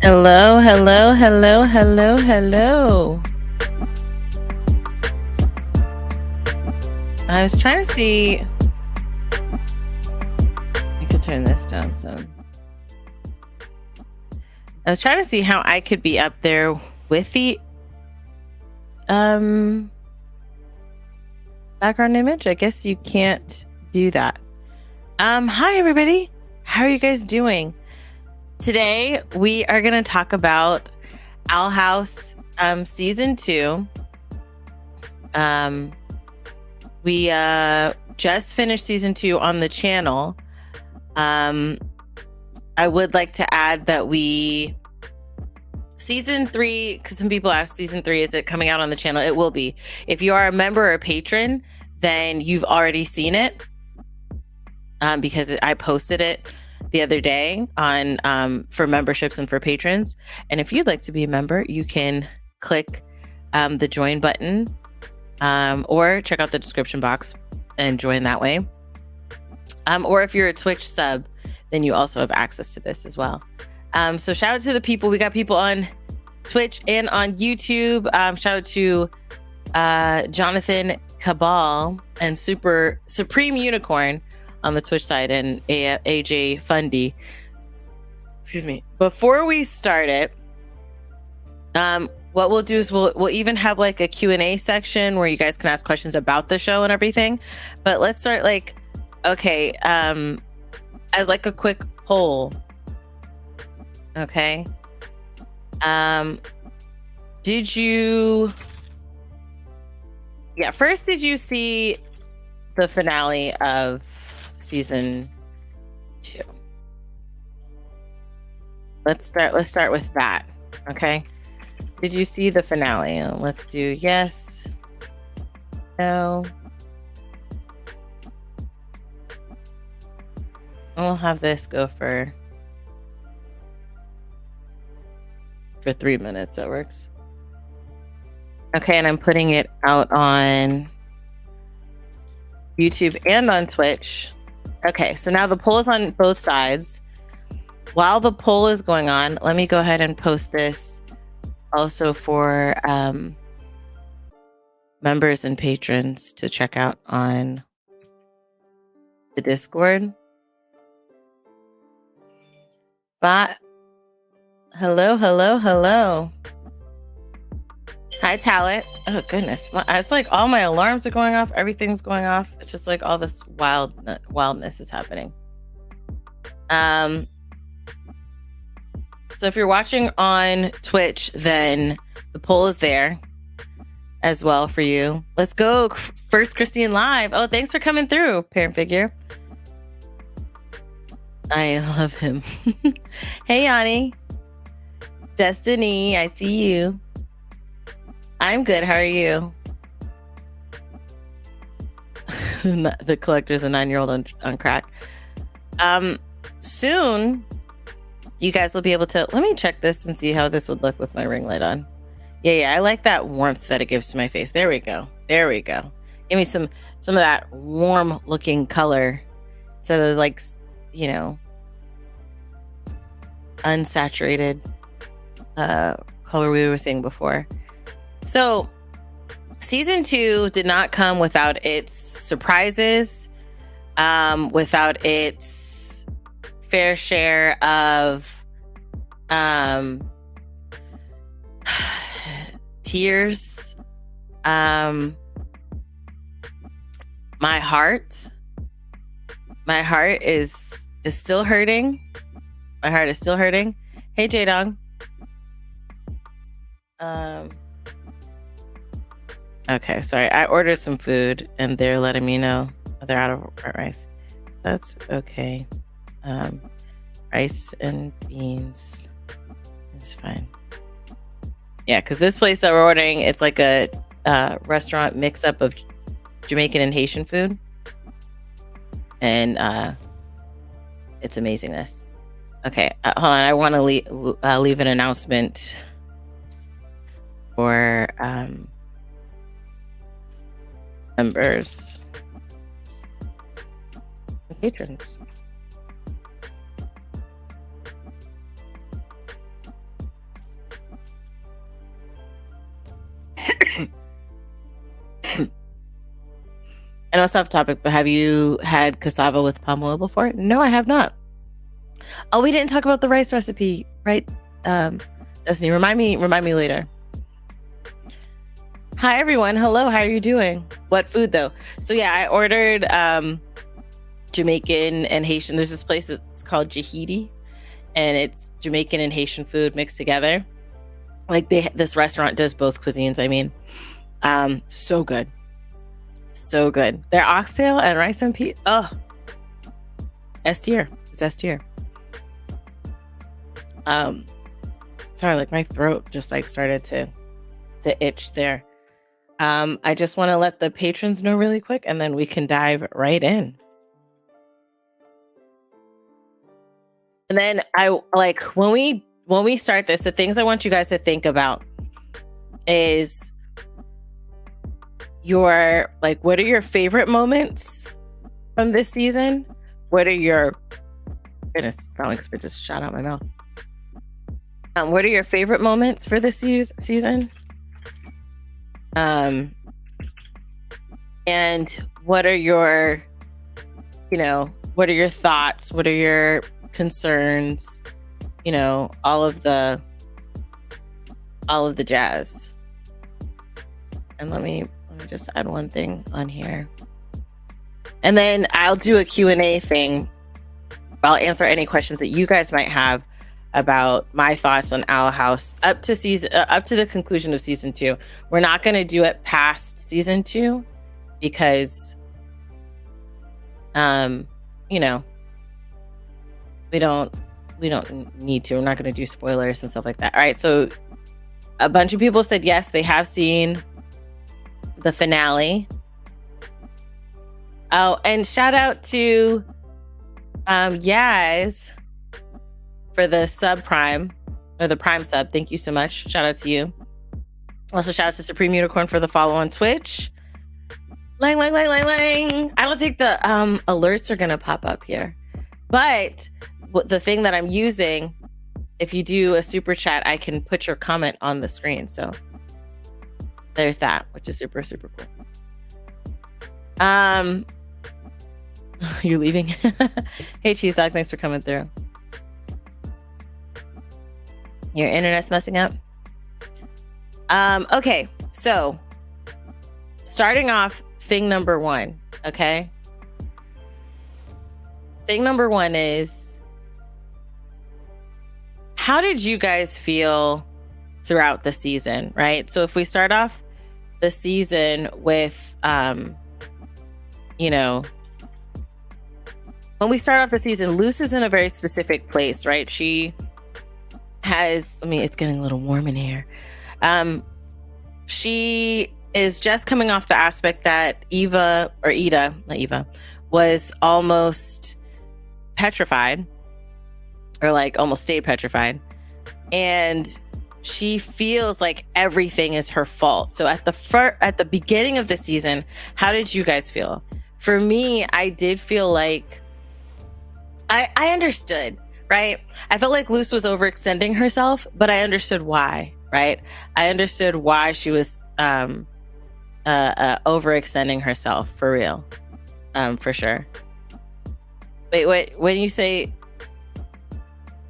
Hello, hello, hello, hello, hello. I was trying to see. I could turn this down some. I was trying to see how I could be up there with the background image. I guess you can't do that. Hi everybody. How are you guys doing? Today we are going to talk about Owl House season 2. We just finished season 2 on the channel. I would like to add that season 3, because some people ask season 3, is it coming out on the channel? It will be. If you are a member or a patron, then you've already seen it, because I posted it the other day on for memberships and for patrons. And if you'd like to be a member, you can click the join button, or check out the description box and join that way. Or if you're a Twitch sub, then you also have access to this as well. So shout out to the people. We got people on Twitch and on YouTube. Shout out to Jonathan Cabal and Supreme Unicorn on the Twitch side, and AJ Fundy. Excuse me. Before we start it, what we'll do is we'll even have like a Q&A section where you guys can ask questions about the show and everything. But let's start okay, as like a quick poll. Okay. Did you first did you see the finale of season 2? Let's start with that. Okay. Did you see the finale? Let's do yes, no. We'll have this go for 3 minutes. That works. Okay, and I'm putting it out on YouTube and on Twitch. Okay, so now the poll is on both sides. While the poll is going on, let me go ahead and post this also for members and patrons to check out on the Discord. But hello. Hi, Talent. Oh, goodness. It's like all my alarms are going off. Everything's going off. It's just like all this wildness is happening. So if you're watching on Twitch, then the poll is there as well for you. Let's go. First Christine live. Oh, thanks for coming through, Parent Figure. I love him. Hey, Yanni. Destiny, I see you. I'm good. How are you? The collector's a 9-year-old on crack. Soon, you guys will be able to... Let me check this and see how this would look with my ring light on. Yeah, I like that warmth that it gives to my face. There we go. Give me some of that warm looking color. So like, you know, unsaturated color we were seeing before. So season 2 did not come without its surprises, without its fair share of tears. My heart is still hurting. Hey, J-Dong. Okay, sorry. I ordered some food and they're letting me know they're out of rice. That's okay. Rice and beans is fine. Yeah, because this place that we're ordering, it's like a restaurant mix-up of Jamaican and Haitian food. And it's amazingness. Okay, hold on. I want to leave an announcement for members and patrons. I know it's off topic, but have you had cassava with palm oil before? No, I have not. Oh, we didn't talk about the rice recipe, right? Destiny, remind me later. Hi, everyone. Hello. How are you doing? What food, though? So, yeah, I ordered Jamaican and Haitian. There's this place that's called Jahidi, and it's Jamaican and Haitian food mixed together. Like, this restaurant does both cuisines, I mean. So good. So good. Their oxtail and rice and peas. Oh, S tier. It's S tier. Sorry, like my throat just like started to itch there. I just want to let the patrons know really quick, and then we can dive right in. And then I like when we start this, the things I want you guys to think about is what are your favorite moments from this season? What are your goodness, sound like spit just shot out my mouth. What are your favorite moments for this season? And what are your thoughts? What are your concerns? All of the jazz. And let me just add one thing on here. And then I'll do a Q&A thing I'll answer any questions that you guys might have about my thoughts on Owl House up to the conclusion of season 2. We're not going to do it past season 2 because, you know, we don't need to. We're not going to do spoilers and stuff like that. All right. So a bunch of people said yes, they have seen the finale. Oh, and shout out to Yaz for the subprime or the prime sub. Thank you so much. Shout out to you. Also shout out to Supreme Unicorn for the follow on Twitch. Lang. I don't think the alerts are gonna pop up here, but the thing that I'm using, if you do a super chat, I can put your comment on the screen. So there's that, which is super cool. You leaving? Hey Cheese Dog, thanks for coming through. Your internet's messing up. Okay, so starting off, thing number 1, okay? Thing number 1 is, how did you guys feel throughout the season, right? So if we start off the season with, you know, when we start off the season, Luce is in a very specific place, right? She has, it's getting a little warm in here. She is just coming off the aspect that Ida was almost petrified, or like almost stayed petrified. And she feels like everything is her fault. So at the beginning of the season, how did you guys feel? For me, I did feel like I understood, right? I felt like Luce was overextending herself, but I understood why, right? I understood why she was overextending herself, for real, for sure. Wait, when you say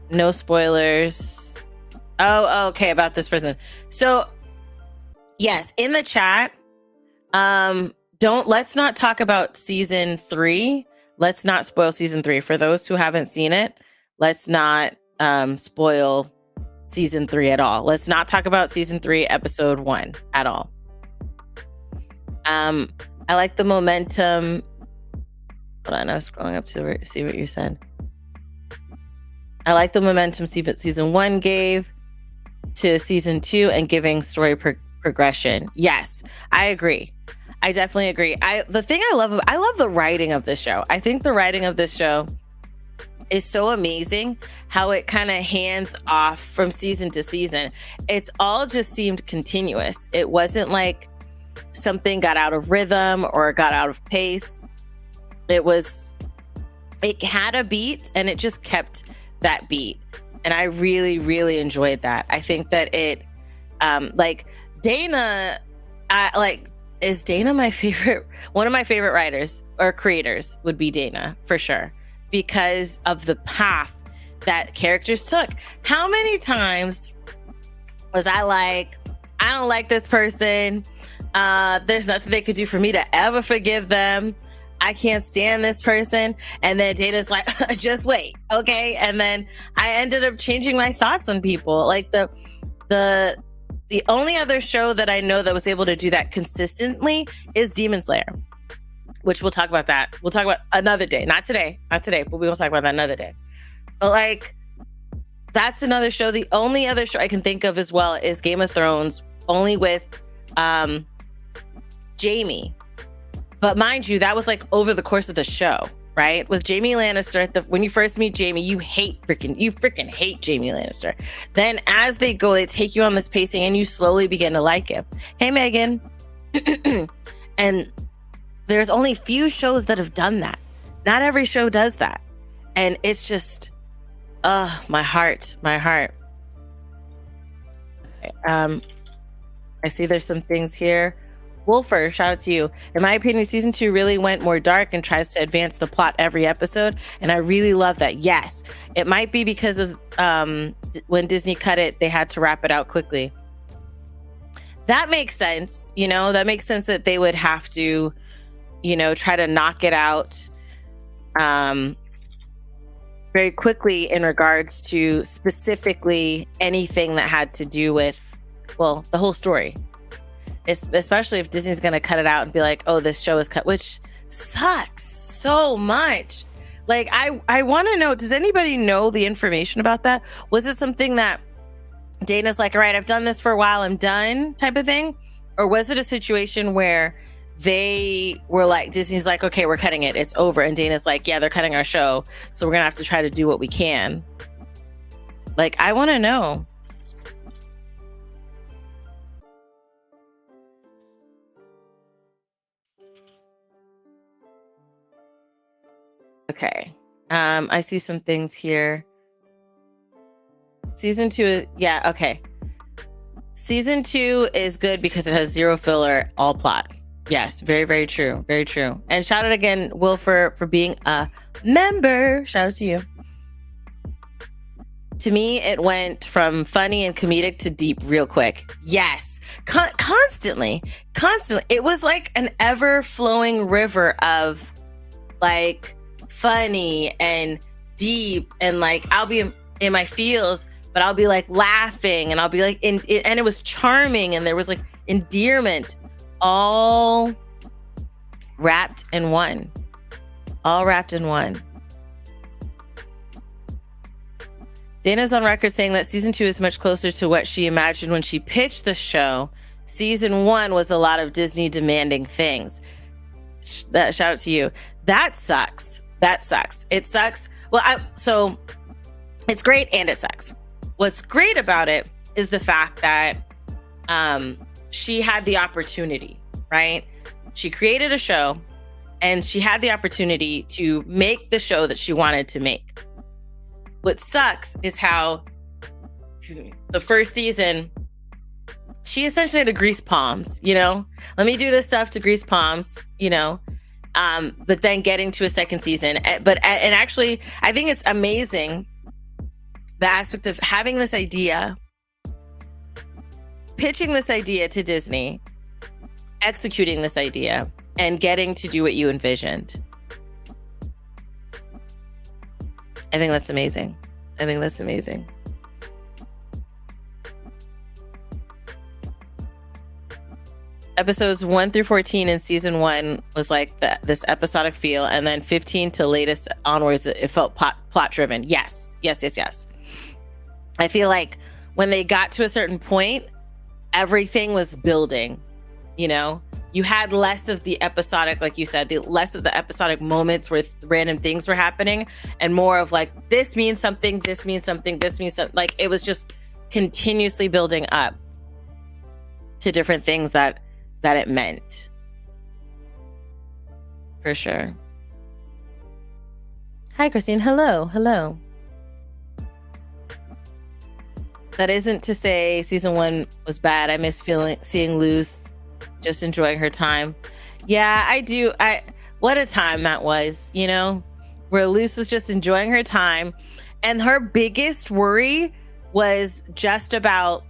no spoilers, okay, about this person. So yes, in the chat, let's not talk about season 3. Let's not spoil season 3. For those who haven't seen it, let's not spoil season 3 at all. Let's not talk about season 3, episode 1 at all. I like the momentum. Hold on, I was scrolling up to see what you said. I like the momentum season 1 gave to season 2 and giving story progression. Yes, I agree. I definitely agree. I love the writing of this show. I think the writing of this show is so amazing, how it kind of hands off from season to season. It's all just seemed continuous. It wasn't like something got out of rhythm or got out of pace. It had a beat and it just kept that beat. And I really, really enjoyed that. I think that it, like Dana, is Dana my favorite? One of my favorite writers or creators would be Dana, for sure, because of the path that characters took. How many times was I like, I don't like this person. There's nothing they could do for me to ever forgive them. I can't stand this person. And then Dana's like, just wait, okay? And then I ended up changing my thoughts on people. Like the only other show that I know that was able to do that consistently is Demon Slayer, which we'll talk about that. We'll talk about another day. Not today, but we will talk about that another day. But like, that's another show. The only other show I can think of as well is Game of Thrones, only with Jaime. But mind you, that was like over the course of the show, right? With Jaime Lannister, when you first meet Jaime, you freaking hate Jaime Lannister. Then as they go, they take you on this pacing and you slowly begin to like him. Hey, Megan. And there's only few shows that have done that. Not every show does that. And it's just, my heart. Okay, I see there's some things here. Wolfer, shout out to you. In my opinion, season 2 really went more dark and tries to advance the plot every episode. And I really love that. Yes, it might be because of when Disney cut it, they had to wrap it out quickly. That makes sense. That makes sense that they would have to, try to knock it out very quickly in regards to specifically anything that had to do with, well, the whole story. Especially if Disney's going to cut it out and be like, oh, this show is cut, which sucks so much. Like, I want to know, does anybody know the information about that? Was it something that Dana's like, all right, I've done this for a while, I'm done type of thing? Or was it a situation where they were like, Disney's like, okay, we're cutting it, it's over. And Dana's like, yeah, they're cutting our show, so we're going to have to try to do what we can. Like, I want to know. Okay. I see some things here. Season 2, yeah, okay. Season 2 is good because it has zero filler, all plot. Yes, very, very true. Very true. And shout out again, Will, for being a member. Shout out to you. To me, it went from funny and comedic to deep real quick. Yes. Constantly. It was like an ever-flowing river of like funny and deep, and like I'll be in my feels, but I'll be like laughing, and I'll be like and it was charming, and there was like endearment, all wrapped in one. Dana's on record saying that season 2 is much closer to what she imagined when she pitched the show. Season 1 was a lot of Disney demanding things. Shout out to you. That sucks. It sucks. Well, so it's great and it sucks. What's great about it is the fact that she had the opportunity, right? She created a show and she had the opportunity to make the show that she wanted to make. What sucks is how the first season, she essentially had to grease palms, let me do this stuff to grease palms, but then getting to a second season. And actually, I think it's amazing, the aspect of having this idea, pitching this idea to Disney, executing this idea, and getting to do what you envisioned. I think that's amazing. Episodes 1 through 14 in season 1 was like this episodic feel, and then 15 to latest onwards, it felt plot driven. Yes. I feel like when they got to a certain point, everything was building. You had less of the episodic, like you said, less of the episodic moments where random things were happening, and more of like, this means something, this means something, this means something. Like, it was just continuously building up to different things that it meant. For sure. Hi, Christine. Hello. That isn't to say season 1 was bad. I miss seeing Luce just enjoying her time. Yeah, I do. What a time that was, where Luce was just enjoying her time, and her biggest worry was just about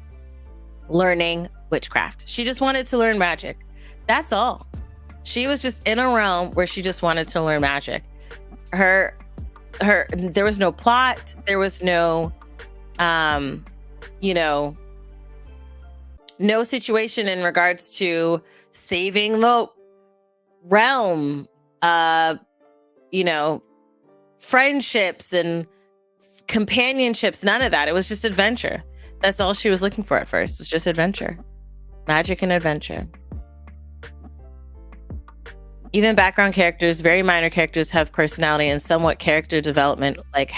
learning witchcraft. She just wanted to learn magic. That's all. She was just in a realm where she just wanted to learn magic. There was no plot. There was no, no situation in regards to saving the realm, friendships and companionships, none of that. It was just adventure. That's all she was looking for at first, was just adventure. Magic and adventure. Even background characters, very minor characters, have personality and somewhat character development. Like,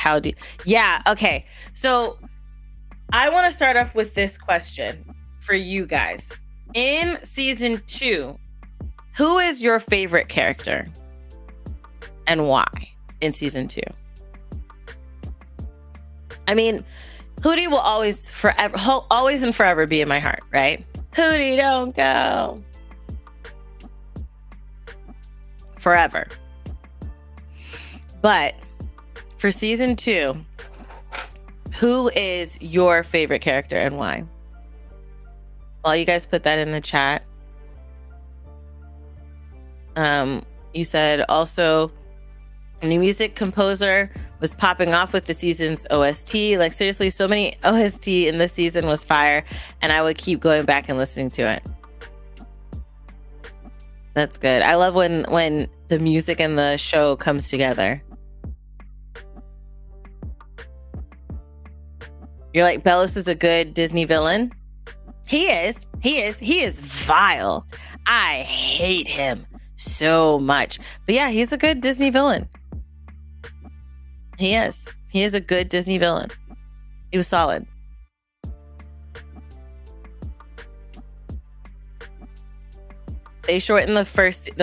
yeah, okay. So I want to start off with this question for you guys. In season 2, who is your favorite character and why in season 2? I mean, Hootie will always and forever be in my heart, right? Hootie, don't go. Forever. But for season 2, who is your favorite character and why? Well, you guys put that in the chat. You said also New music composer was popping off with the season's OST. Like, seriously, so many OST in this season was fire, and I would keep going back and listening to it. That's good. I love when the music and the show comes together. You're like, Bellos is a good Disney villain. He is vile. I hate him so much. But yeah, he's a good Disney villain. He is a good Disney villain. He was solid. They shortened the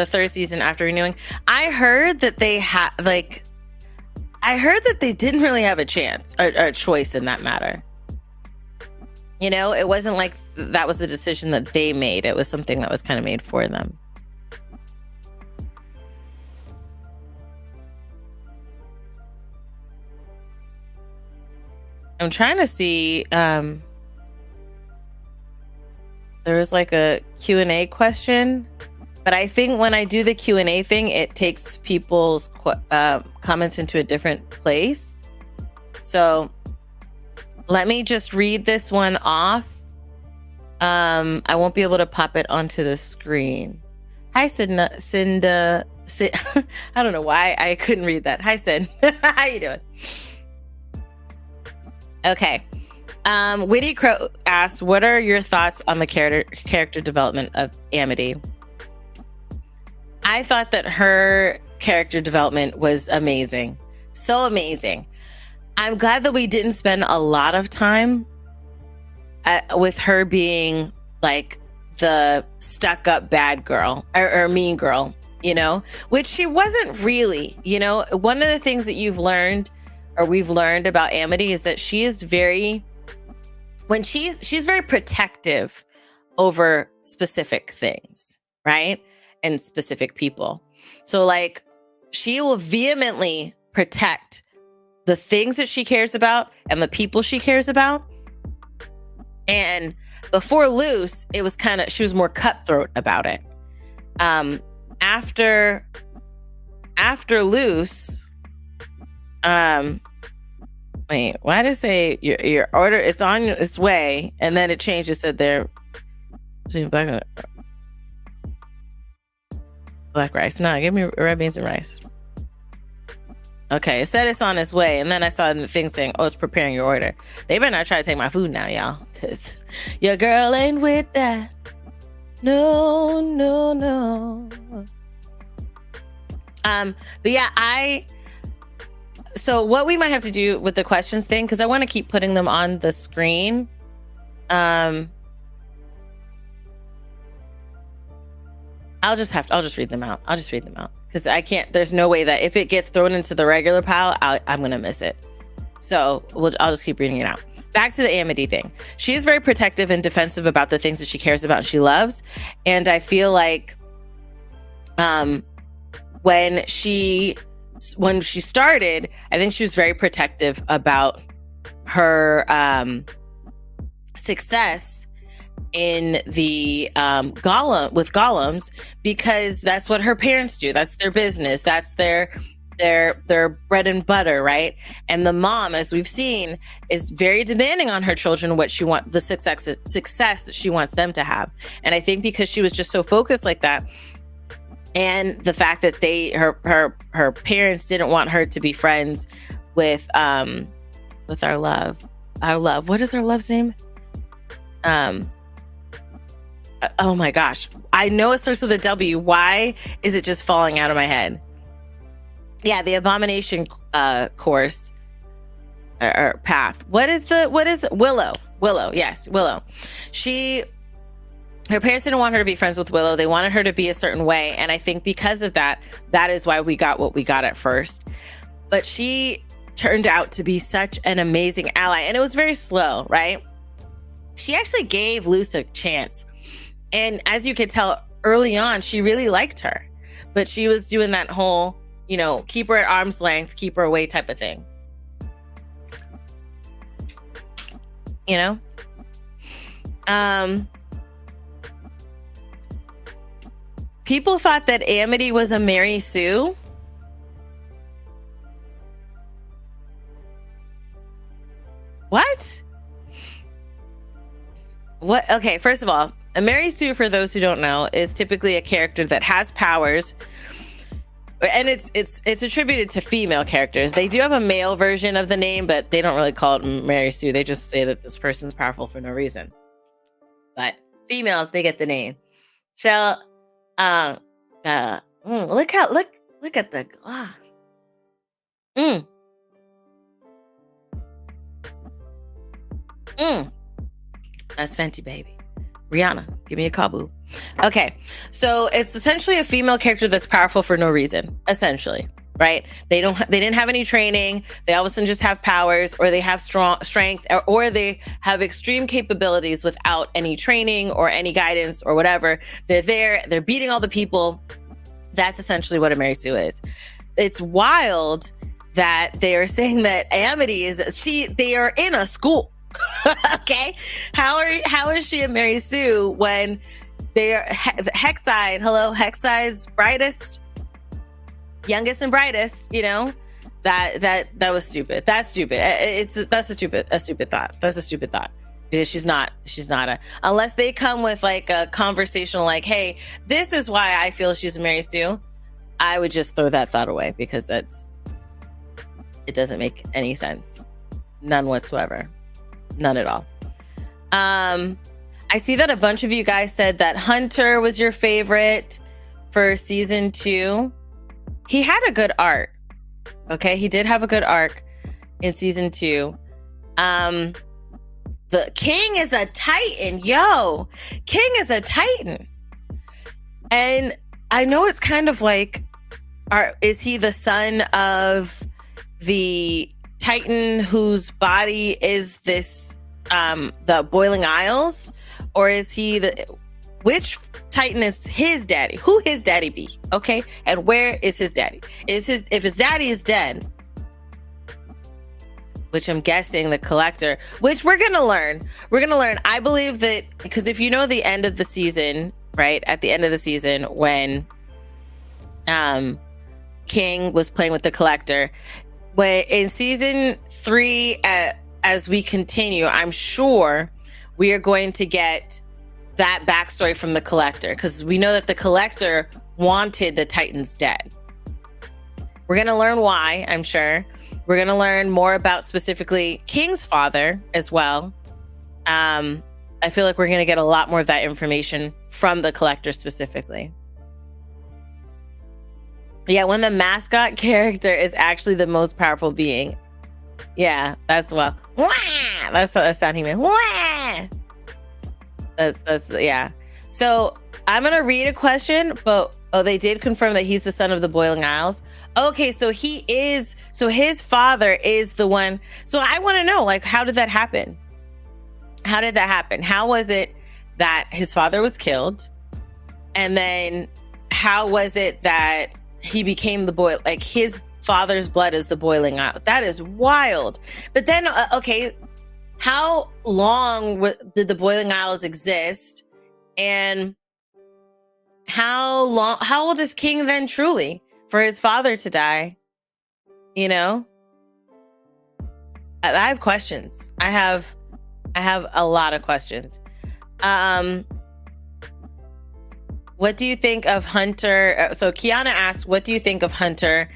third season after renewing. I heard that they didn't really have a chance or a choice in that matter. You know, it wasn't like that was a decision that they made. It was something that was kind of made for them. I'm trying to see. There was like a Q&A question, but I think when I do the Q&A thing, it takes people's comments into a different place. So let me just read this one off. I won't be able to pop it onto the screen. Hi, Cinda. I don't know why I couldn't read that. Hi, Sid. How you doing? Okay. Witty Crow asks, what are your thoughts on the character development of Amity? I thought that her character development was amazing. So amazing. I'm glad that we didn't spend a lot of time with her being like the stuck up bad girl or mean girl, you know, which she wasn't really. You know, one of the things that we've learned about Amity is that she is she's very protective over specific things, right? And specific people. So like she will vehemently protect the things that she cares about and the people she cares about. And before Luce, it was she was more cutthroat about it. After Luce, wait, why did it say your order? It's on its way, and then it changed. It said there, black rice. No, give me red beans and rice. Okay, it said it's on its way, and then I saw the thing saying, "Oh, it's preparing your order." They better not try to take my food now, y'all, because your girl ain't with that. No, no, no. But yeah, so what we might have to do with the questions thing, because I want to keep putting them on the screen. I'll just read them out. I'll just read them out because I can't. There's no way that if it gets thrown into the regular pile, I'm gonna miss it. So I'll just keep reading it out. Back to the Amity thing. She is very protective and defensive about the things that she cares about and she loves, and I feel like, when she started, I think she was very protective about her success in the golems, because that's what her parents do. That's their business. That's their bread and butter, right? And the mom, as we've seen, is very demanding on her children what she wants, the success that she wants them to have. And I think because she was just so focused like that, and the fact that her parents didn't want her to be friends with our love. What is our love's name? Oh my gosh. I know it starts with a W. Why is it just falling out of my head? Yeah, the abomination course or path. What is Willow? Willow, yes, Willow. Her parents didn't want her to be friends with Willow. They wanted her to be a certain way. And I think because of that is why we got what we got at first. But she turned out to be such an amazing ally. And it was very slow, right? She actually gave Luce a chance. And as you could tell early on, she really liked her. But she was doing that whole, keep her at arm's length, keep her away type of thing. People thought that Amity was a Mary Sue. What? What? Okay, first of all, a Mary Sue, for those who don't know, is typically a character that has powers, and it's attributed to female characters. They do have a male version of the name, but they don't really call it Mary Sue. They just say that this person's powerful for no reason. But females, they get the name. So, look at the that's Fenty, baby. Rihanna, give me a call, boo. Okay, so it's essentially a female character that's powerful for no reason, essentially, right? They didn't have any training. They all of a sudden just have powers, or they have strong strength, or they have extreme capabilities without any training or any guidance or whatever. They're there. They're beating all the people. That's essentially what a Mary Sue is. It's wild that they are saying that Amity they are in a school. Okay, how is she a Mary Sue when they are Hexside? Hello, Hexside's brightest, youngest and brightest. You know, that was stupid. That's stupid. That's a stupid thought. That's a stupid thought, because she's not unless they come with like a conversational like, hey, this is why I feel she's a Mary Sue. I would just throw that thought away, because it doesn't make any sense. None whatsoever. None at all. I see that a bunch of you guys said that Hunter was your favorite for season 2. He had a good arc. Okay, he did have a good arc in season 2. The King is a Titan. Yo, King is a Titan. And I know it's kind of like, is he the son of the Titan whose body is this the Boiling Isles, or is he which Titan is his daddy? Who his daddy be? Okay, and where is his daddy? If his daddy is dead, which I'm guessing the Collector, which we're gonna learn. I believe that, because if you know the end of the season, right at the end of the season when King was playing with the Collector. But in season 3, as we continue, I'm sure we are going to get that backstory from the Collector, because we know that the Collector wanted the Titans dead. We're going to learn why, I'm sure. We're going to learn more about specifically King's father as well. I feel like we're going to get a lot more of that information from the Collector specifically. Yeah, when the mascot character is actually the most powerful being. Yeah, that's Wah! That's what that sound he made. Wah! That's yeah. So I'm gonna read a question, but they did confirm that he's the son of the Boiling Isles. Okay, so his father is the one. So I want to know, like, how did that happen? How was it that his father was killed? And then how was it that he became like his father's blood is the Boiling Isle? That is wild. But then, okay, how long did the Boiling Isles exist? And how old is King then truly for his father to die? You know, I have questions. I have a lot of questions. What do you think of Hunter? So Kiana asked, what do you think of Hunter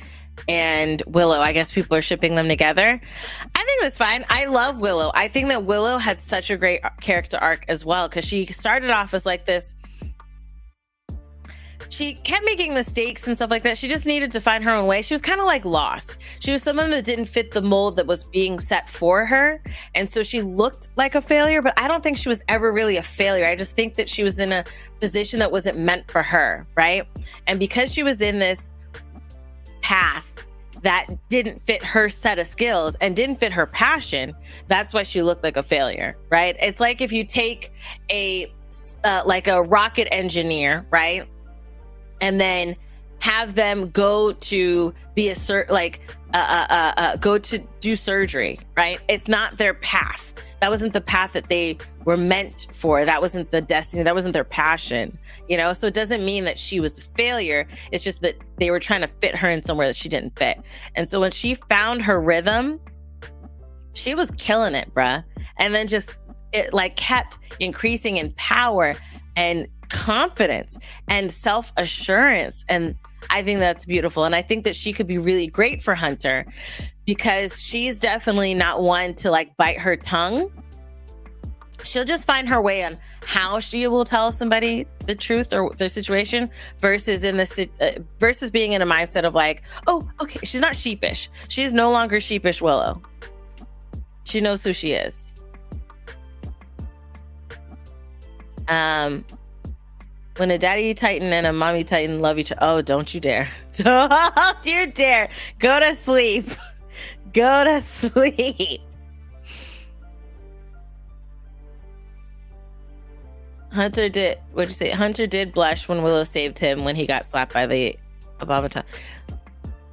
and Willow? I guess people are shipping them together. I think that's fine. I love Willow. I think that Willow had such a great character arc as well, because she started off as like this. She kept making mistakes and stuff like that. She just needed to find her own way. She was kind of like lost. She was someone that didn't fit the mold that was being set for her. And so she looked like a failure, but I don't think she was ever really a failure. I just think that she was in a position that wasn't meant for her, right? And because she was in this path that didn't fit her set of skills and didn't fit her passion, that's why she looked like a failure, right? It's like if you take like a rocket engineer, right? And then have them go to be go to do surgery, right? It's not their path. That wasn't the path that they were meant for. That wasn't the destiny. That wasn't their passion, you know? So it doesn't mean that she was a failure. It's just that they were trying to fit her in somewhere that she didn't fit. And so when she found her rhythm, she was killing it, bruh. And then just it like kept increasing in power and confidence and self-assurance. And I think that's beautiful. And I think that she could be really great for Hunter because she's definitely not one to like bite her tongue. She'll just find her way on how she will tell somebody the truth or their situation versus versus being in a mindset of like, oh, okay, she's not sheepish. She's no longer sheepish Willow. She knows who she is. When a daddy Titan and a mommy Titan love each other, oh, don't you dare. Don't you dare. Go to sleep. Go to sleep. Hunter did, what'd you say? Hunter did blush when Willow saved him when he got slapped by the Abomination.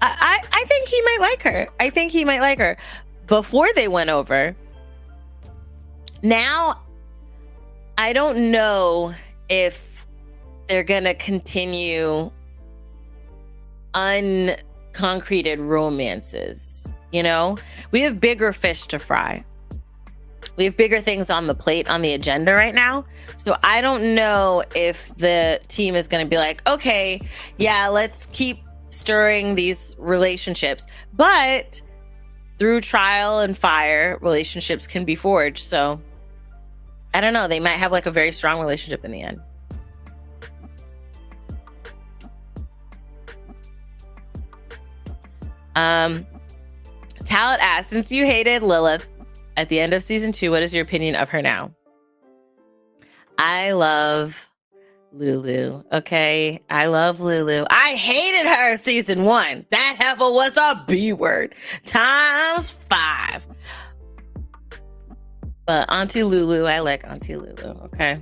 I think he might like her. I think he might like her. Before they went over. Now, I don't know if they're gonna continue unconcreted romances. You know, we have bigger fish to fry. We have bigger things on the plate, on the agenda right now. So I don't know if the team is going to be like, okay, yeah, let's keep stirring these relationships. But through trial and fire, relationships can be forged. So I don't know. They might have like a very strong relationship in the end. Talit asks, since you hated Lilith at the end of season 2, what is your opinion of her now? I love Lulu. Okay. I love Lulu. I hated her season 1. That heifer was a B word times 5. But Auntie Lulu, I like Auntie Lulu. Okay.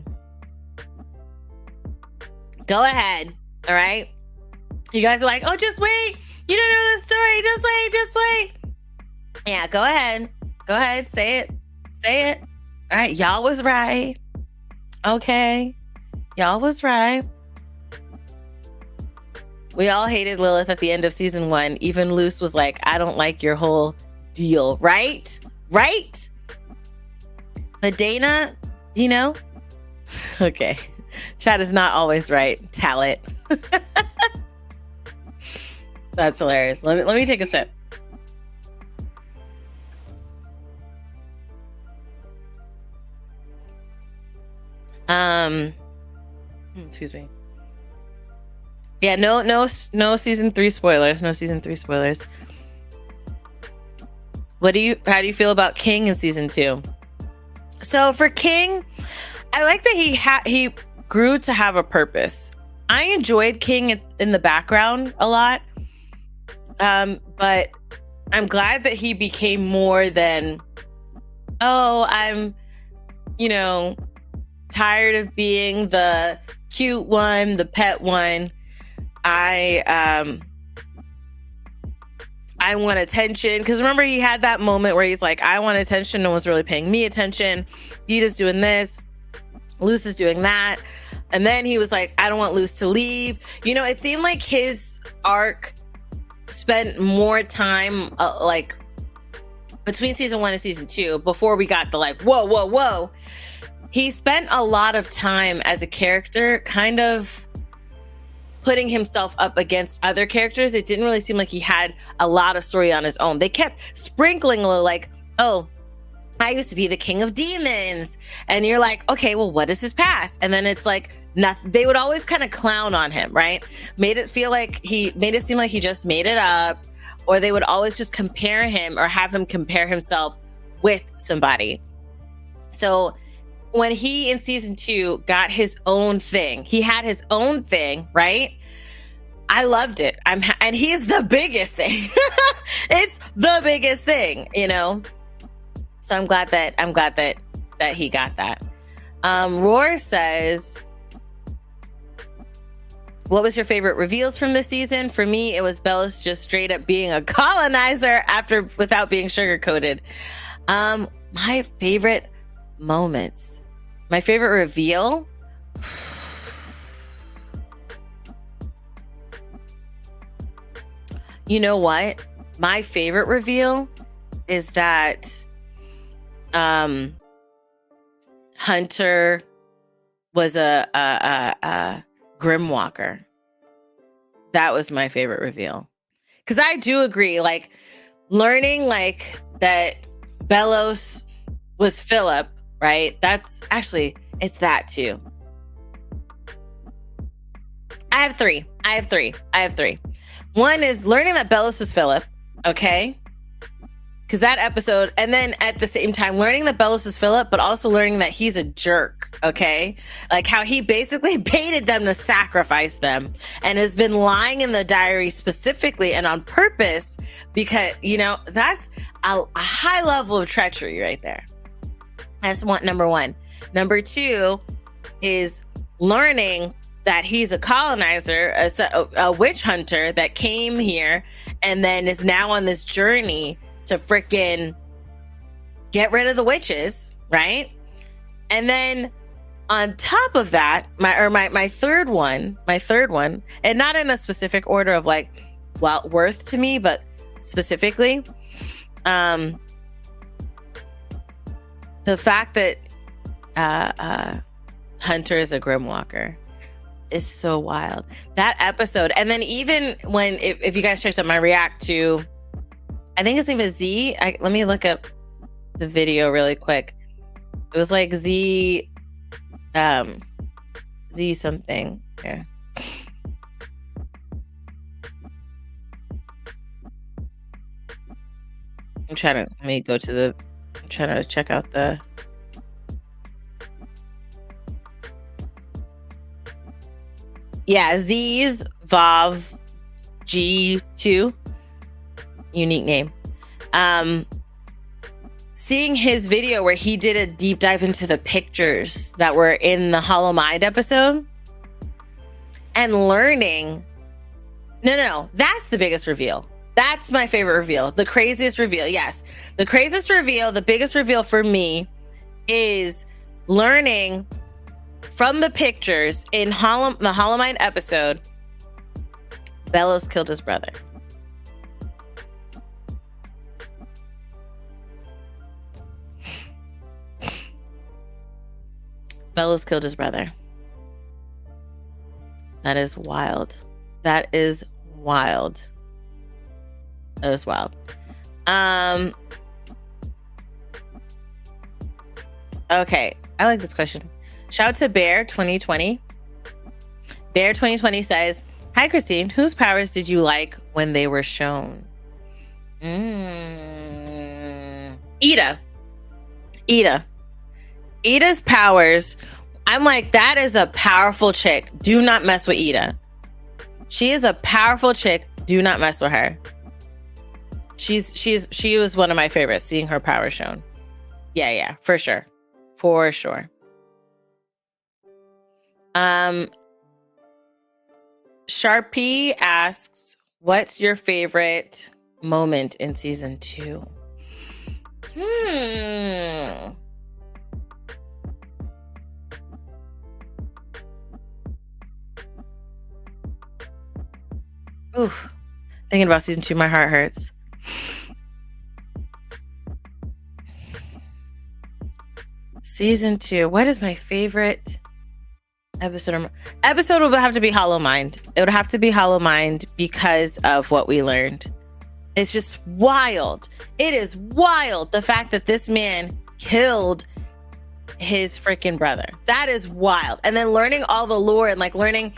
Go ahead. All right. You guys are like, oh, just wait. You don't know the story. Just wait. Just wait. Yeah, go ahead. Go ahead. Say it. Say it. All right. Y'all was right. Okay. Y'all was right. We all hated Lilith at the end of season 1. Even Luce was like, I don't like your whole deal. Right? Right? But Dana, you know? Okay. Chad is not always right. Talit. That's hilarious. Let me take a sip. Excuse me. Yeah, no season 3 spoilers. No season 3 spoilers. How do you feel about King in season 2? So for King, I like that he grew to have a purpose. I enjoyed King in the background a lot. But I'm glad that he became more than, oh, I'm, tired of being the cute one, the pet one. I want attention. Because remember, he had that moment where he's like, I want attention. No one's really paying me attention. Yita's doing this. Luce is doing that. And then he was like, I don't want Luce to leave. It seemed like his arc spent more time like between season 1 and season 2 before we got the like, whoa. He spent a lot of time as a character kind of putting himself up against other characters. It didn't really seem like he had a lot of story on his own. They kept sprinkling a little like, oh, I used to be the king of demons. And you're like, okay, well, what is his past? And then it's like, nothing. They would always kind of clown on him, right? Made it seem like he just made it up, or they would always just compare him or have him compare himself with somebody. So when he in season 2 got his own thing, he had his own thing, right? I loved it. And he's the biggest thing. It's the biggest thing, So I'm glad that he got that. Roar says, what was your favorite reveals from this season? For me, it was Bellis just straight up being a colonizer without being sugar-coated. My favorite moments. My favorite reveal? You know what? My favorite reveal is that Hunter was a Grimwalker. That was my favorite reveal. Because I do agree, like, learning, like, that Bellows was Philip, right? That's actually, it's that too. I have three. One is learning that Bellows was Philip, okay? Because that episode, and then at the same time, learning that Bellows is Philip, but also learning that he's a jerk, okay? Like how he basically baited them to sacrifice them and has been lying in the diary specifically and on purpose because, you know, that's a high level of treachery right there. That's number one. Number two is learning that he's a colonizer, a witch hunter that came here and then is now on this journey to frickin' get rid of the witches, right? And then on top of that, my third one, and not in a specific order of like, well, worth to me, but specifically, the fact that Hunter is a Grimwalker is so wild. That episode, and then even when, if you guys checked out my react to, I think it's even Z. Let me look up the video really quick. It was like Z something. Here. I'm trying to check out the. Yeah, Z's Vav G2. Unique name. Seeing his video where he did a deep dive into the pictures that were in the Hollow Mind episode and learning. No, that's the biggest reveal. That's my favorite reveal. The craziest reveal. Yes. The craziest reveal, the biggest reveal for me is learning from the pictures in the Hollow Mind episode, Bellows killed his brother. Bellows killed his brother. That is wild. That is wild. Okay, I like this question. Shout out to Bear 2020. Bear 2020 says, "Hi Christine, whose powers did you like when they were shown?" Ida's powers, I'm like, that is a powerful chick. Do not mess with Ida. She is a powerful chick. Do not mess with her. She was one of my favorites, seeing her power shown. Yeah, for sure. Sharpie asks, what's your favorite moment in season 2? Oof. Thinking about season 2, my heart hurts. Season 2. What is my favorite episode? Episode would have to be Hollow Mind. It would have to be Hollow Mind because of what we learned. It's just wild. It is wild. The fact that this man killed his freaking brother. That is wild. And then learning all the lore and like learning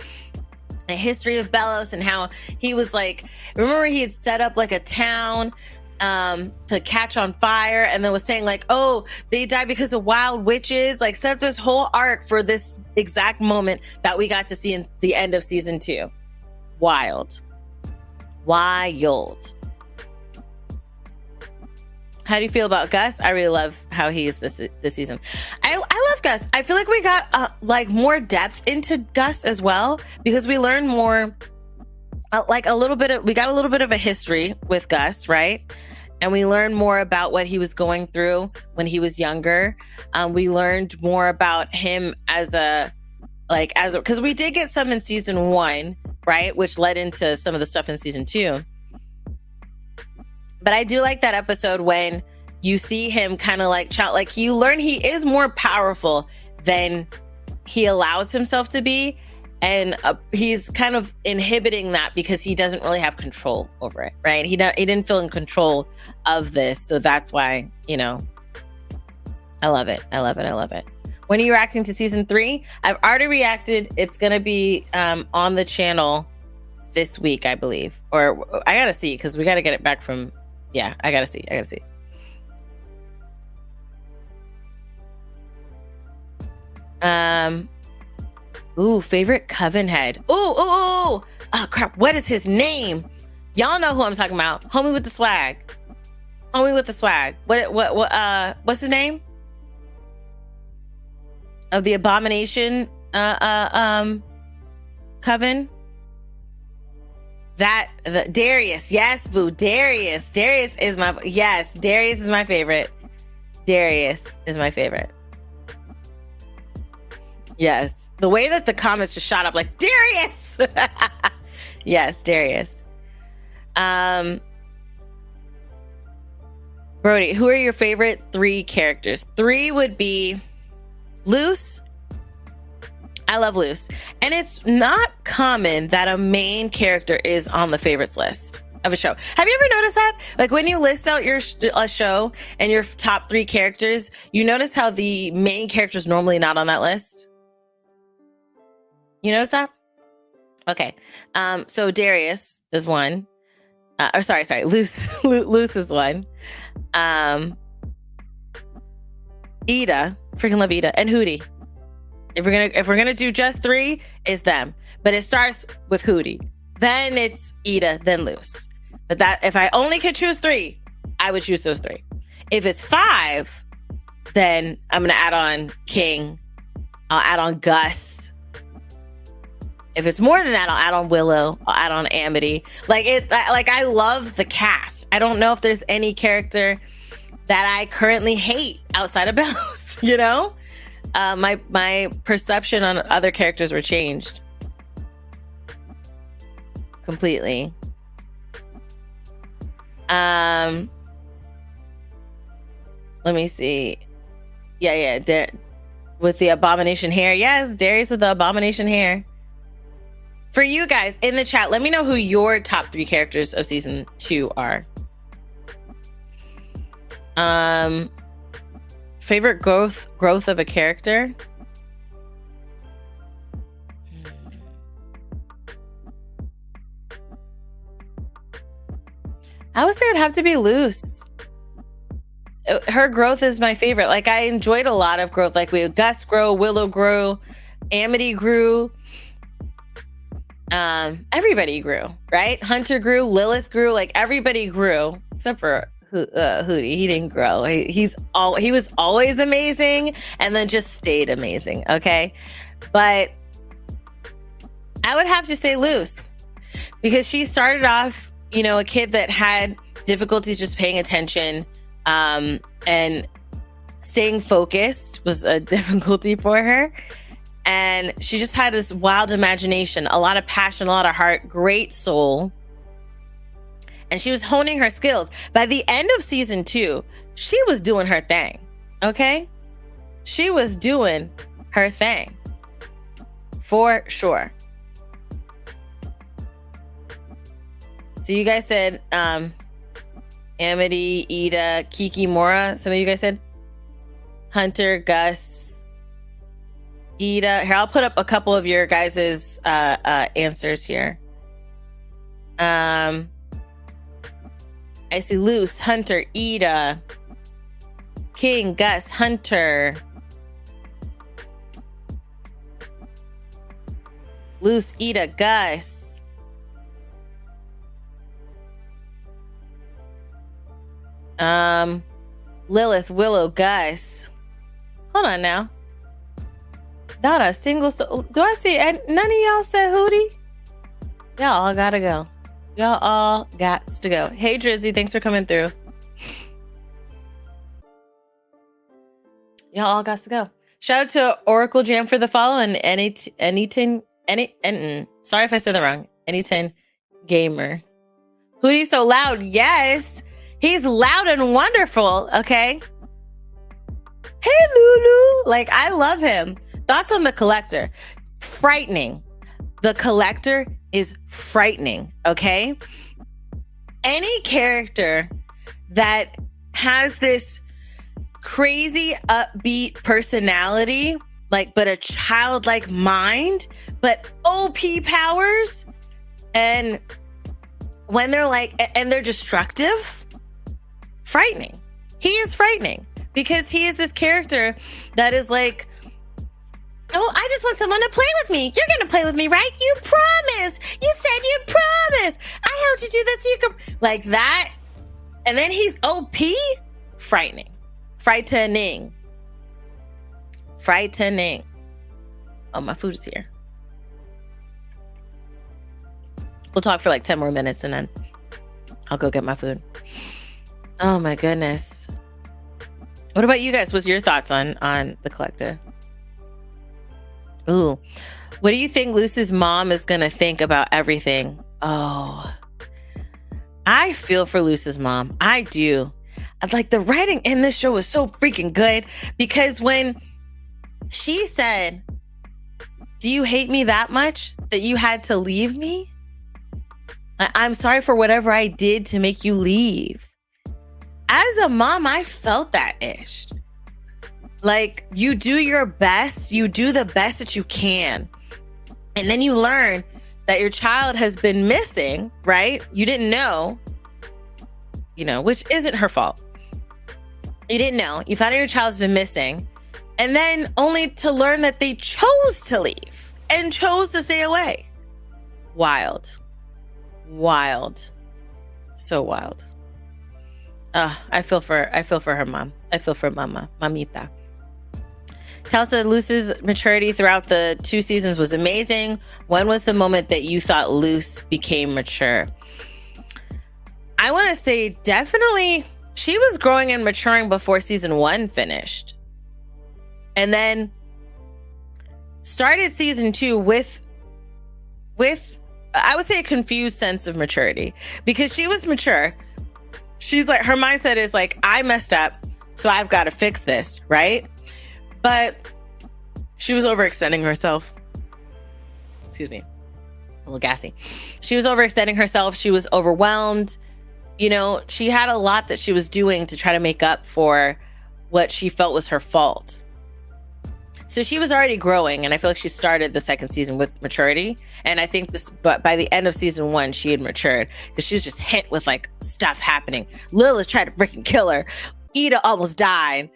the history of Bellows and how he was like, remember he had set up like a town to catch on fire and then was saying like, oh, they died because of wild witches, like set up this whole arc for this exact moment that we got to see in the end of season 2. Wild. How do you feel about Gus? I really love how he is this season. I love Gus. I feel like we got like more depth into Gus as well because we learned more, we got a little bit of a history with Gus, right? And we learned more about what he was going through when he was younger. We learned more about him because we did get some in season 1, right? Which led into some of the stuff in season 2. But I do like that episode when you see him kind of like you learn he is more powerful than he allows himself to be, and he's kind of inhibiting that because he doesn't really have control over it, right? He didn't feel in control of this, so that's why, you know, I love it. When are you reacting to season 3? I've already reacted. It's gonna be on the channel this week, I believe, or I gotta see because we gotta get it back from. Yeah, I gotta see. Ooh, favorite coven head. Ooh. Oh crap, what is his name? Y'all know who I'm talking about. Homie with the swag. What's his name? Of the abomination coven. Darius. Yes, boo. Darius is my favorite. Yes. The way that the comments just shot up like Darius. Yes, Darius. Brody, who are your favorite 3 characters? 3 would be Luce. I love Luce. And it's not common that a main character is on the favorites list of a show. Have you ever noticed that? Like when you list out a show and your top 3 characters, you notice how the main character is normally not on that list? You notice that? Okay. So Darius is one. Sorry. Luce is one. Ida, freaking love Ida, and Hootie. If we're gonna do just 3, it's them. But it starts with Hootie, then it's Ida, then Luce. But that if I only could choose 3, I would choose those 3. If it's 5, then I'm gonna add on King. I'll add on Gus. If it's more than that, I'll add on Willow. I'll add on Amity. I love the cast. I don't know if there's any character that I currently hate outside of Bells. You know, my perception on other characters were changed completely. Let me see. Yeah. With the abomination hair. Yes, Darius with the abomination hair. For you guys in the chat, let me know who your top 3 characters of season 2 are. Favorite growth of a character? I would say it'd have to be Luce. Her growth is my favorite. Like I enjoyed a lot of growth. Like we had Gus grow, Willow grew, Amity grew. Everybody grew, right? Hunter grew, Lilith grew, like everybody grew except for Hootie. He didn't grow. He was always amazing and then just stayed amazing. Okay. But I would have to say Luce because she started off, you know, a kid that had difficulties just paying attention, and staying focused was a difficulty for her. And she just had this wild imagination, a lot of passion, a lot of heart, great soul. And she was honing her skills. By the end of season 2, she was doing her thing. Okay? She was doing her thing. For sure. So you guys said Amity, Ida, Kiki, Mora. Some of you guys said Hunter, Gus, Ida. Here, I'll put up a couple of your guys's answers here. I see Luce, Hunter, Ida, King, Gus, Hunter, Luce, Ida, Gus. Lilith, Willow, Gus. Hold on now. Not a single soul. Do I see? And none of y'all said Hootie? Y'all all gotta go. Y'all all got to go. Hey Drizzy, thanks for coming through. Y'all all got to go. Shout out to Oracle Jam for the follow and Anyton. Sorry if I said that wrong. Anyton Gamer. Hootie's so loud. Yes. He's loud and wonderful, okay? Hey, Lulu. Like, I love him. Thoughts on the Collector? Frightening. The Collector is frightening, okay? Any character that has this crazy upbeat personality, like, but a childlike mind, but OP powers, and when they're like, and they're destructive, frightening. He is frightening because he is this character that is like, oh, I just want someone to play with me. You're going to play with me, right? You promised. You said you'd promise. I helped you do this so you could, like that. And then he's OP, frightening. Frightening. Frightening. Oh, my food is here. We'll talk for like 10 more minutes and then I'll go get my food. Oh my goodness. What about you guys? What's your thoughts on the Collector? Ooh. What do you think Luce's mom is going to think about everything? Oh, I feel for Luce's mom. I do. Like, the writing in this show was so freaking good because when she said, do you hate me that much that you had to leave me? I'm sorry for whatever I did to make you leave. As a mom, I felt that ish. Like, you do your best, you do the best that you can. And then you learn that your child has been missing, right? You didn't know, which isn't her fault. You didn't know. You found out your child's been missing. And then only to learn that they chose to leave and chose to stay away. Wild. Wild. So wild. I feel for her mom. I feel for mamita. Tal said Luce's maturity throughout the 2 seasons was amazing. When was the moment that you thought Luce became mature? I want to say definitely she was growing and maturing before season 1 finished. And then started season 2 with I would say a confused sense of maturity because she was mature. She's like, her mindset is like, I messed up, so I've got to fix this, right? But she was overextending herself. Excuse me, a little gassy. She was overextending herself. She was overwhelmed. She had a lot that she was doing to try to make up for what she felt was her fault. So she was already growing, and I feel like she started the 2nd season with maturity. And I think but by the end of season 1, she had matured because she was just hit with like stuff happening. Lilith tried to freaking kill her. Ida almost died.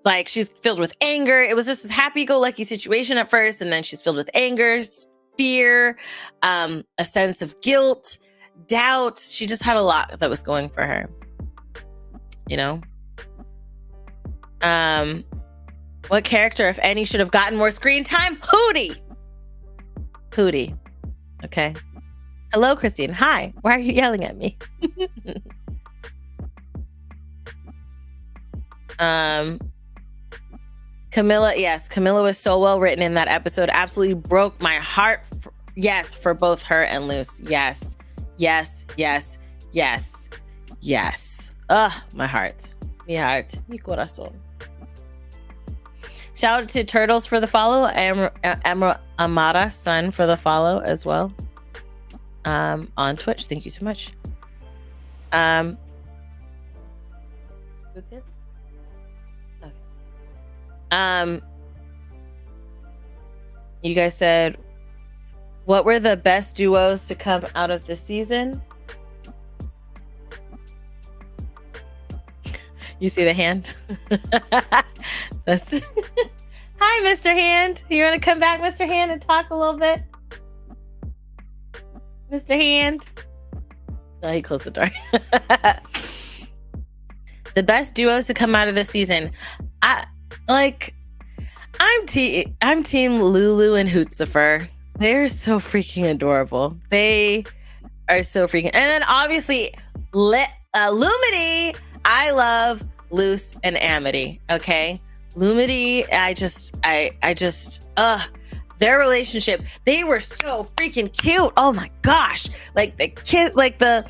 Like, she's filled with anger. It was just this happy-go-lucky situation at first, and then she's filled with anger, fear, a sense of guilt, doubt. She just had a lot that was going for her. What character, if any, should have gotten more screen time? Hootie. Okay. Hello, Christine. Hi. Why are you yelling at me? Camilla. Yes, Camilla was so well written in that episode. Absolutely broke my heart. Yes, for both her and Luce. Yes. Ugh, my heart. Mi corazón. Shout out to Turtles for the follow. Amara Sun for the follow as well. On Twitch. Thank you so much. What's it? Okay. You guys said, what were the best duos to come out of the season? You see the hand? That's Hi, Mr. Hand. You want to come back, Mr. Hand, and talk a little bit? Mr. Hand. Oh, he closed the door. The best duos to come out of this season. I'm team Lulu and Hootsufer. They're so freaking adorable. They are so freaking. And then obviously, Lumity. I love Luce and Amity. Okay, Lumity. Their relationship. They were so freaking cute. Oh my gosh! Like the kid, like the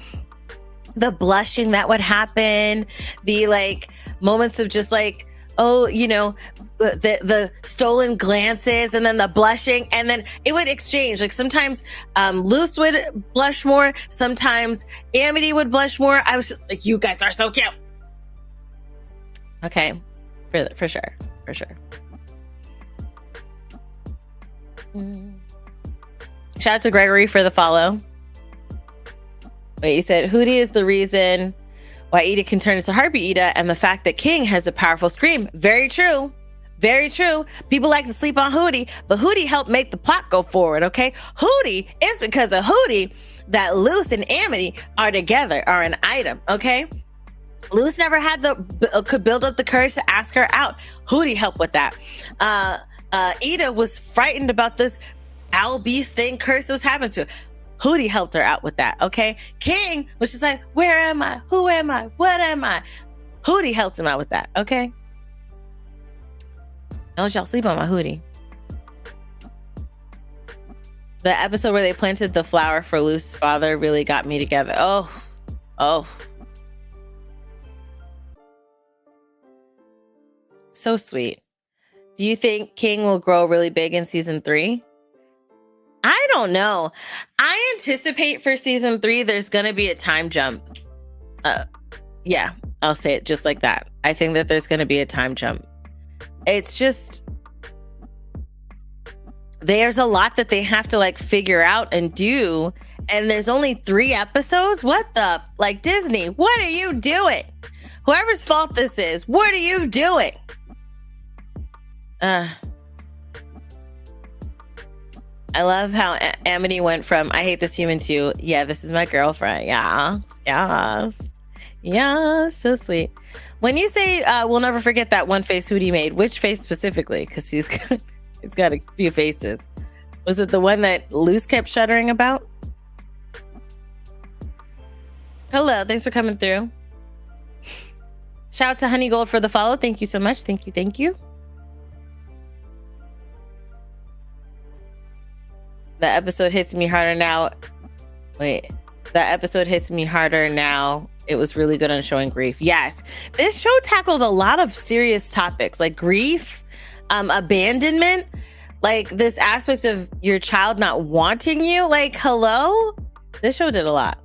the blushing that would happen, the like moments of just like, oh, you know, the stolen glances and then the blushing, and then it would exchange. Like sometimes Luce would blush more, sometimes Amity would blush more. I was just like, you guys are so cute. Okay, for sure. Shout out to Gregory for the follow. Wait, you said Hootie is the reason why Ida can turn into Harpy Ida, and the fact that King has a powerful scream. Very true. Very true. People like to sleep on Hootie, but Hootie helped make the plot go forward, okay? Hootie, it's because of Hootie that Luce and Amity are together, are an item, okay? Luce never had could build up the courage to ask her out. Hootie helped with that. Ida was frightened about this owl beast thing, curse that was happening to her. Hootie helped her out with that, okay? King was just like, where am I? Who am I? What am I? Hootie helped him out with that, okay? Don't y'all sleep on my Hootie. The episode where they planted the flower for Luce's father really got me together. Oh. So sweet. Do you think King will grow really big in season 3? I don't know. I anticipate for season 3, there's going to be a time jump. Yeah, I'll say it just like that. I think that there's going to be a time jump. It's just, there's a lot that they have to like figure out and do. And there's only 3 episodes. What the, like Disney, what are you doing? Whoever's fault this is, what are you doing? I love how Amity went from, I hate this human, to, yeah, this is my girlfriend. Yeah. So sweet. When you say, we'll never forget that one face Hootie made, which face specifically? Because he's got a few faces. Was it the one that Luce kept shuddering about? Hello, thanks for coming through. Shout out to Honey Gold for the follow. Thank you so much. Thank you. The episode hits me harder now. Wait, the episode hits me harder now. It was really good on showing grief. Yes, this show tackled a lot of serious topics like grief, abandonment, like this aspect of your child not wanting you. Like, hello? This show did a lot.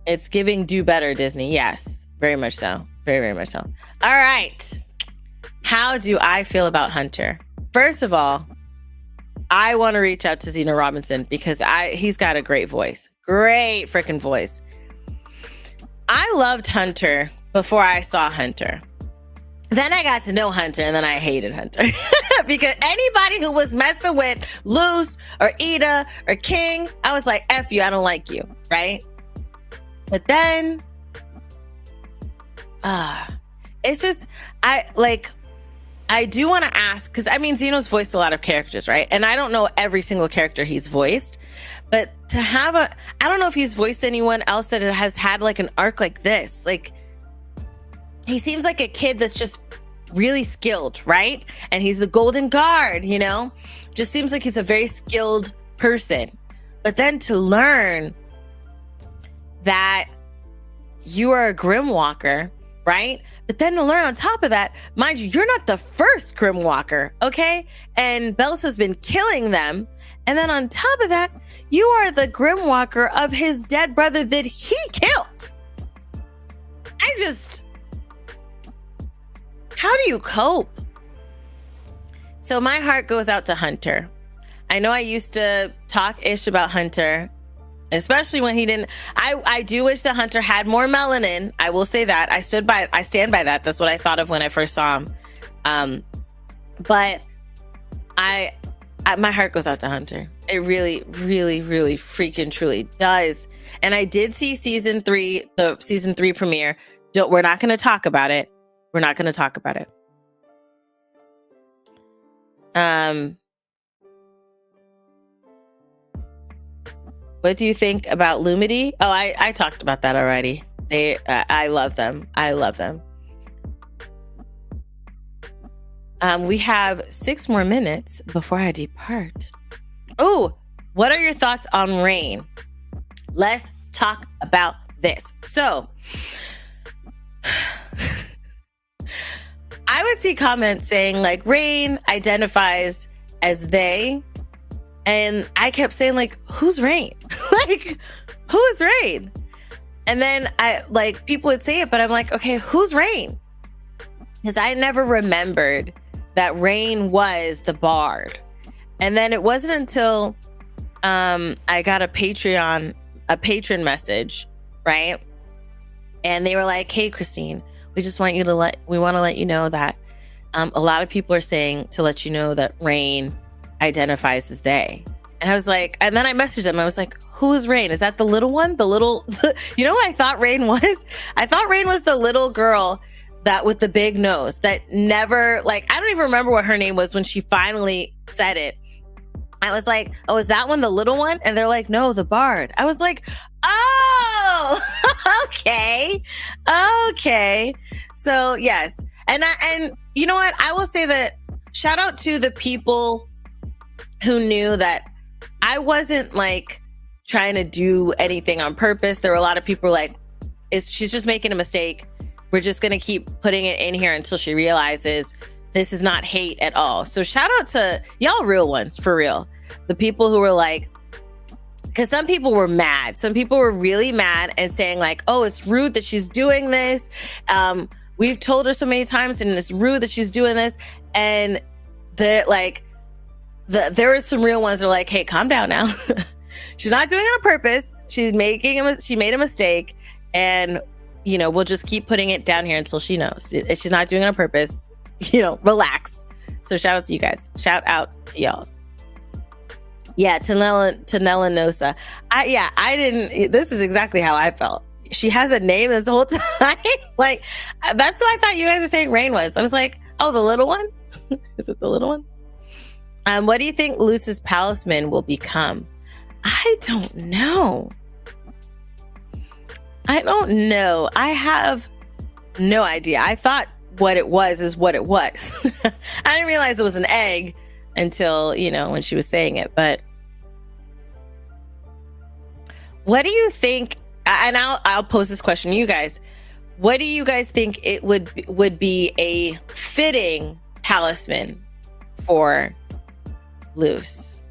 It's giving do better, Disney. Yes, very much so. Very much so. All right. How do I feel about Hunter? First of all, I want to reach out to Zena Robinson because he's got a great voice. Great freaking voice. I loved Hunter before I saw Hunter. Then I got to know Hunter and then I hated Hunter. Because anybody who was messing with Luce or Ida or King, I was like, F you, I don't like you, right? But then, it's just, I do want to ask, because I mean, Zeno's voiced a lot of characters, right? And I don't know every single character he's voiced, but to have I don't know if he's voiced anyone else that has had like an arc like this. Like, he seems like a kid that's just really skilled, right? And he's the golden guard, you know? Just seems like he's a very skilled person. But then to learn that you are a Grimwalker, right? But then to learn on top of that, mind you, you're not the first Grimwalker, okay? And Belsa's been killing them. And then on top of that, you are the Grimwalker of his dead brother that he killed. How do you cope? So my heart goes out to Hunter. I know I used to talk ish about Hunter, especially when he didn't. I do wish that Hunter had more melanin. I will say that. I stand by that. That's what I thought of when I first saw him. But my heart goes out to Hunter. It really, really, really freaking truly does. And I did see season 3, the season 3 premiere. We're not going to talk about it. We're not going to talk about it. What do you think about Lumity? Oh, I talked about that already. I love them. I love them. We have 6 more minutes before I depart. Oh, what are your thoughts on Rain? Let's talk about this. So I would see comments saying like Rain identifies as they, and I kept saying like, who's Rain? Like, who is Rain? And then people would say it, but I'm like, okay, who's Rain? Because I never remembered that Rain was the bard. And then it wasn't until I got a patron message, right? And they were like, hey, Christine, we want to let you know that a lot of people are saying to let you know that Rain identifies as they. And I was like, and then I messaged them. I was like, who is Rain? Is that the little one? You know what I thought Rain was? I thought Rain was the little girl that with the big nose that never, like, I don't even remember what her name was when she finally said it. I was like, oh, is that one the little one? And they're like, no, the bard. I was like, oh, okay. So yes. And you know what? I will say that shout out to the people who knew that I wasn't like trying to do anything on purpose. There were a lot of people like, she's just making a mistake. We're just going to keep putting it in here until she realizes this is not hate at all. So shout out to y'all real ones, for real. The people who were like, because some people were mad. Some people were really mad and saying like, oh, it's rude that she's doing this. We've told her so many times and it's rude that she's doing this. And they're like, there were some real ones that are like, hey, calm down now. She's not doing it on purpose. She made a mistake. And, we'll just keep putting it down here until she knows. She's not doing it on purpose. Relax. So shout out to you guys. Shout out to y'all. Yeah, to Nella Nosa. I didn't, this is exactly how I felt. She has a name this whole time. Like, that's what I thought you guys were saying Rain was. I was like, oh, the little one? Is it the little one? What do you think Luce's talisman will become? I don't know. I have no idea. I thought what it was is what it was. I didn't realize it was an egg until, when she was saying it. But what do you think? And I'll pose this question to you guys. What do you guys think it would be a fitting talisman for Luce?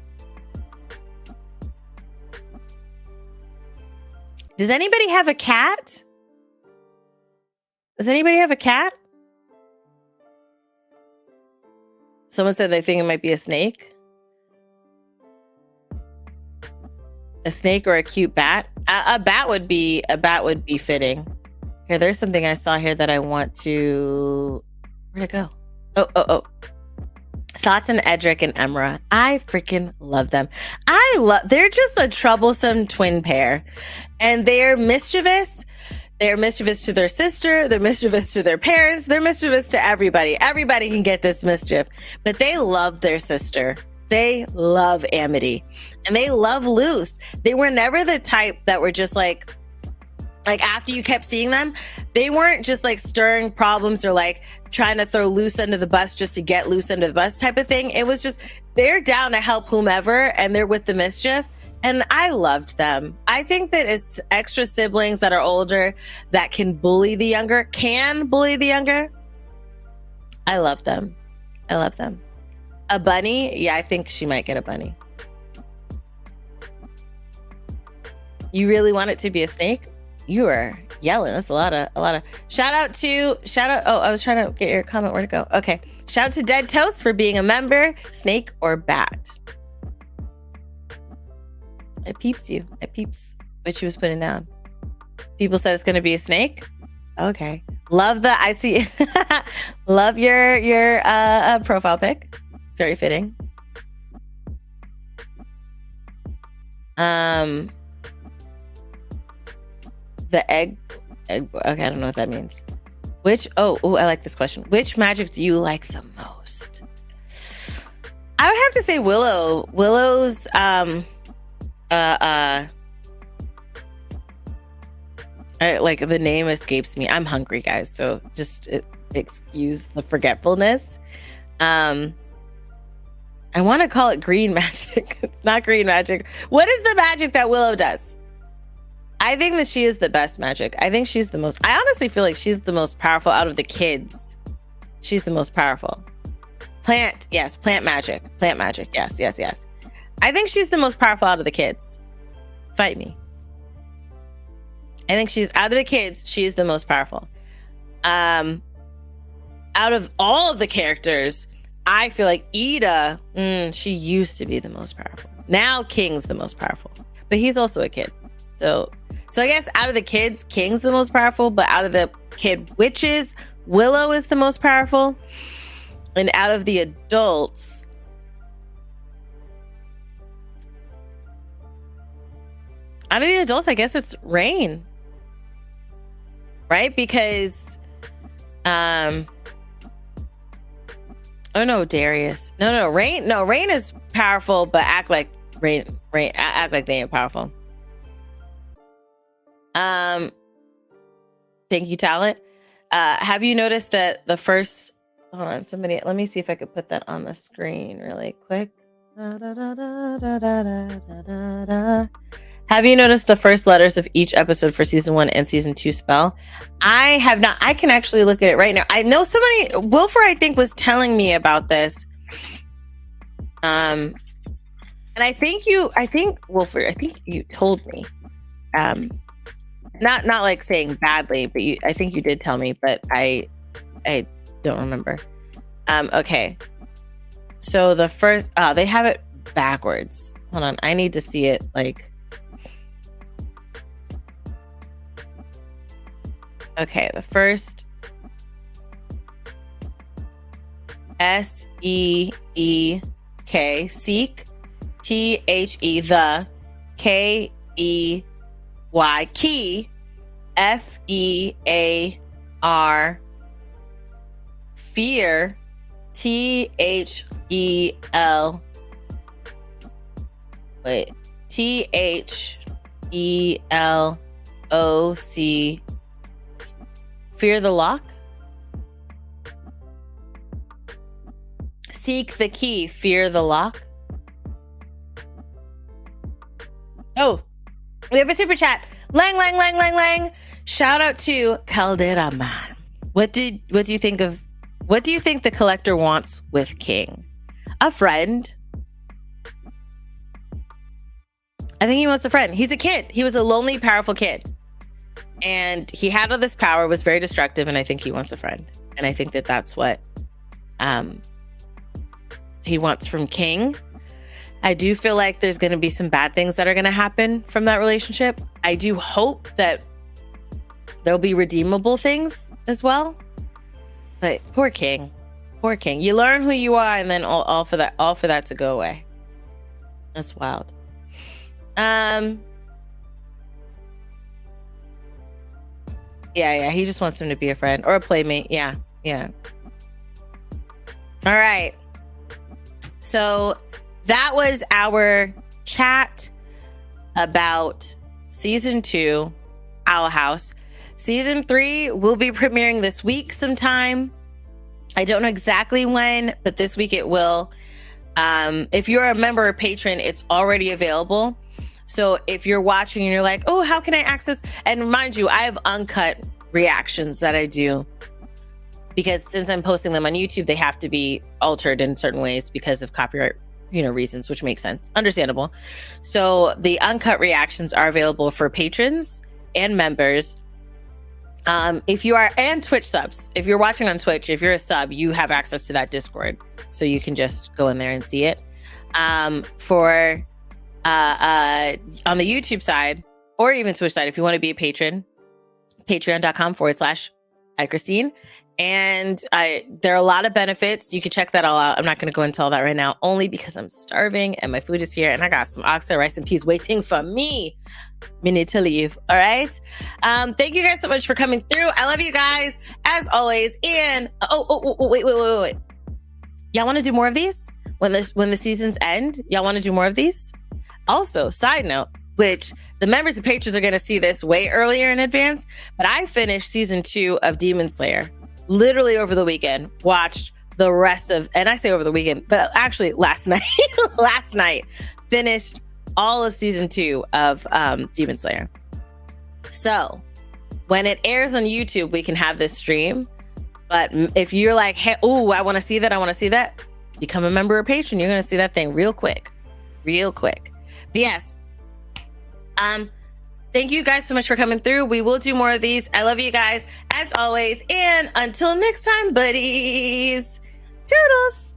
Does anybody have a cat? Does anybody have a cat? Someone said they think it might be a snake. A snake or a cute bat? A bat would be fitting. Here, there's something I saw here that I want to. Where'd it go? Oh. Thoughts on Edric and Emra. I freaking love them. They're just a troublesome twin pair. And they're mischievous. They're mischievous to their sister. They're mischievous to their parents. They're mischievous to everybody. Everybody can get this mischief. But they love their sister. They love Amity. And they love Luce. They were never the type that were just like after you kept seeing them, they weren't just like stirring problems or like trying to throw Luce under the bus just to get Luce under the bus type of thing. It was just, they're down to help whomever and they're with the mischief. And I loved them. I think that as extra siblings that are older that can bully the younger, I love them. A bunny? Yeah, I think she might get a bunny. You really want it to be a snake? You are yelling. That's a lot of shout out. Oh, I was trying to get your comment. Where'd it go? Okay. Shout out to Dead Toast for being a member. Snake or bat? It peeps what she was putting down. People said it's going to be a snake. Okay. Love I see. Love your profile pic. Very fitting. The egg. Okay, I don't know what that means. I like this question. Which magic do you like the most? I would have to say Willow. Willow's like the name escapes me. I'm hungry, guys, so just excuse the forgetfulness. I want to call it green magic. It's not green magic. What is the magic that Willow does? I think that she is the best magic. I think she's the most, I honestly feel like she's the most powerful out of the kids. She's the most powerful. Plant magic. Plant magic. Yes. I think she's the most powerful out of the kids. Fight me. I think she's out of the kids, she's the most powerful. Out of all of the characters, I feel like Ida, she used to be the most powerful. Now King's the most powerful, but he's also a kid. So I guess out of the kids, King's the most powerful, but out of the kid witches, Willow is the most powerful. And out of the adults, I guess it's Rain. Right? Because oh no, Darius. No, Rain. No, Rain is powerful, but act like Rain act like they ain't powerful. Thank you, Talent. Have you noticed that the first, hold on, somebody, let me see if I could put that on the screen really quick. Have you noticed the first letters of each episode for season 1 and season 2 spell? I have not. I can actually look at it right now. I know somebody, Wilfer, I think, was telling me about this. And I think Wilfer, I think you told me. Not like saying badly, but I think you did tell me, but I don't remember. Okay. So the first, they have it backwards. Hold on, I need to see it like. Okay, the first S-E-E-K, seek, T-H-E, the, K-E-Y, key, F-E-A-R, fear, T-H-E-L, wait, T-H-E-L-O-C, fear the lock? Seek the key, fear the lock? Oh, we have a super chat. Lang. Shout out to Caldera Man. What do you think the collector wants with King? A friend. I think he wants a friend. He's a kid. He was a lonely, powerful kid. And he had all this power, was very destructive, and I think he wants a friend. And I think that that's what he wants from King. I do feel like there's going to be some bad things that are going to happen from that relationship. I do hope that there'll be redeemable things as well. But poor King. You learn who you are, and then all for that to go away. That's wild. Yeah, he just wants him to be a friend or a playmate. Yeah. All right. So that was our chat about season 2, Owl House. Season 3 will be premiering this week sometime. I don't know exactly when, but this week it will. If you're a member or patron, it's already available. So if you're watching and you're like, oh, how can I access? And mind you, I have uncut reactions that I do because since I'm posting them on YouTube, they have to be altered in certain ways because of copyright, reasons, which makes sense. Understandable. So the uncut reactions are available for patrons and members. If you are, and Twitch subs, if you're watching on Twitch, if you're a sub, you have access to that Discord. So you can just go in there and see it. For on the YouTube side or even Twitch side, if you want to be a patron, patreon.com/AyChristene. And there are a lot of benefits. You can check that all out. I'm not going to go into all that right now, only because I'm starving and my food is here and I got some oxtail rice and peas waiting for me. We need to leave. All right. Thank you guys so much for coming through. I love you guys as always. And wait. Y'all want to do more of these when the seasons end? Y'all want to do more of these? Also, side note, which the members and patrons are going to see this way earlier in advance, but I finished season 2 of Demon Slayer literally over the weekend. Watched the rest of, and I say over the weekend, but actually last night, finished all of season 2 of Demon Slayer. So when it airs on YouTube, we can have this stream. But if you're like, hey, oh, I want to see that, I want to see that, become a member or patron. You're going to see that thing real quick. But yes. Thank you guys so much for coming through. We will do more of these. I love you guys as always. And until next time, buddies. Toodles.